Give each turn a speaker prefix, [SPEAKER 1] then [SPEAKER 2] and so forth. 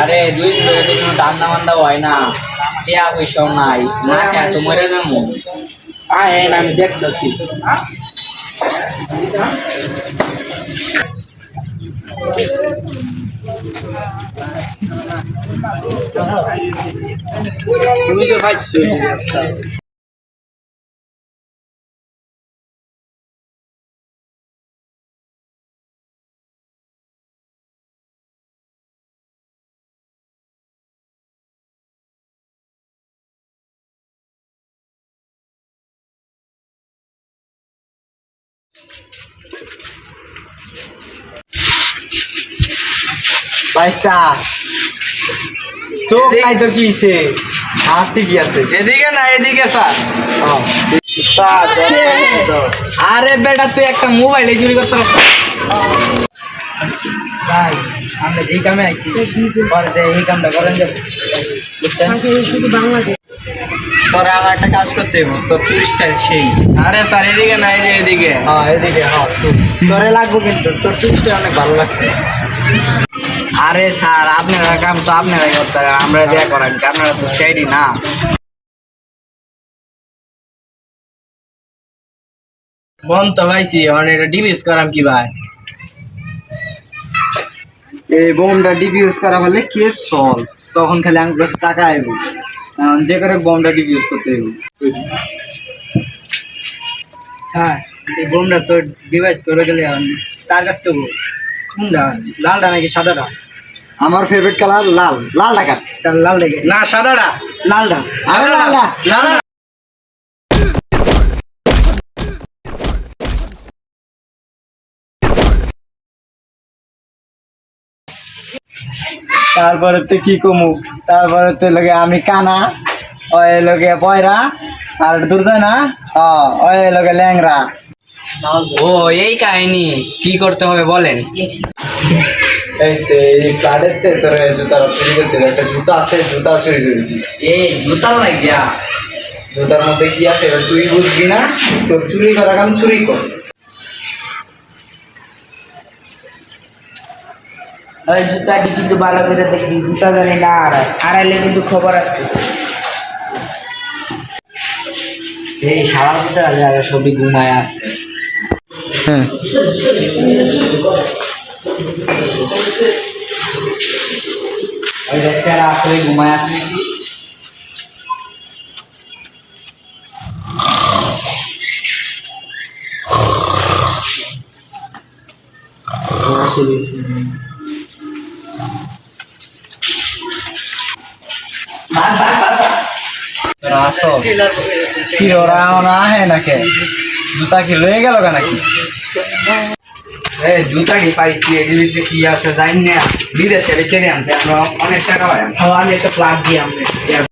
[SPEAKER 1] আরে 2 দিন ধরে তো কোনো ধান্দা মান্দা হয় না, টিয়া পয়সাও নাই, না খেয়ে তো মরে যাবো।
[SPEAKER 2] আহেন আমি দেখতেছি। বুঝতে পারছি।
[SPEAKER 3] বাইস্তা চোখ নাই তো কি সে আর ঠিকই আছে।
[SPEAKER 2] এদিকে না এদিকে স্যার। উস্তাদ দেখতেছি তো।
[SPEAKER 1] আরে বেটা তুই একটা মোবাইলে চুরি করতে পারছিস?
[SPEAKER 4] ভাই আমরা যেই কামে আইছি পরে এই কামটা করেন যাবে বুঝছেন শুধু বাংলাদেশ
[SPEAKER 3] তোরা আমার একটা কাজ করতে হইব, তোর চুরি স্টাইল সেই।
[SPEAKER 2] আরে স্যার এদিকে না এই যে এদিকে।
[SPEAKER 3] হ্যাঁ এদিকে, হ্যাঁ তোরে লাগবো, কিন্তু তোর চুরি স্টাইল অনেক ভালো লাগছে।
[SPEAKER 1] আরে স্যার আপনারা কাম তো আপনারাই করতে হবে, আমরা দেয়া করান কি? আপনারা তো সেইডি না।
[SPEAKER 2] বন তো পাইছি অনেক ডিভিস করাম কি ভাই?
[SPEAKER 3] এই বোমটা ডিফিউজ করা হলে কেস সলভ, তখন খালি আমার কাছে টাকা আইব। যে করে বোমটা ডিফিউজ করতে হইব।
[SPEAKER 4] স্যার এই বোমটা তো ডিভাইস করে গেলে তার কাটতে হবে কোনটা, লালটা নাকি সাদাটা?
[SPEAKER 3] আমার ফেভারিট কালার লাল, লাল টাকা।
[SPEAKER 4] তার লাল লেগে
[SPEAKER 2] না সাদাটা।
[SPEAKER 4] লালটা
[SPEAKER 3] আরে লালটা,
[SPEAKER 2] লালটা।
[SPEAKER 3] তারপরে তো কি কমু, তারপরে তো লগে আমি কানা, ওই লগে পয়রা, আর দুর্জয় না, ওই লগে ল্যাংরা।
[SPEAKER 1] ও এই কাহিনী, কি করতে হবে বলেন?
[SPEAKER 3] এই তো এই কার্ডের তে তোর জুতার চুরি করতে হবে। একটা জুতা আছে, জুতা চুরি করে দিই।
[SPEAKER 1] এই জুতার লাগিয়া
[SPEAKER 3] জুতার মধ্যে কি আছে এবার তুই বুঝবি না, তোর চুরি করা কাম চুরি কর।
[SPEAKER 4] ওই জুতাটি কিন্তু ভালো করে দেখবি, জুতা জানি না আড়াইলে কিন্তু খবর আছে।
[SPEAKER 1] এই সারা ভিতরে সবই ঘুমায় আছে।
[SPEAKER 3] হ্যাঁ
[SPEAKER 1] ওই দেখতে আসলে ঘুমায় আছে নাকি?
[SPEAKER 3] আসো কি ওরা না হে নাকি? জুতা কি লয়ে গেল নাকি?
[SPEAKER 1] এই জুতা কি পাইছি, এর ভিতরে কি আছে জানি না, বিদেশে রেখে দিয়ে আনতে আমরা অনেক টাকা পাই।
[SPEAKER 4] আমি একটা প্লাগ দিয়ে আমরা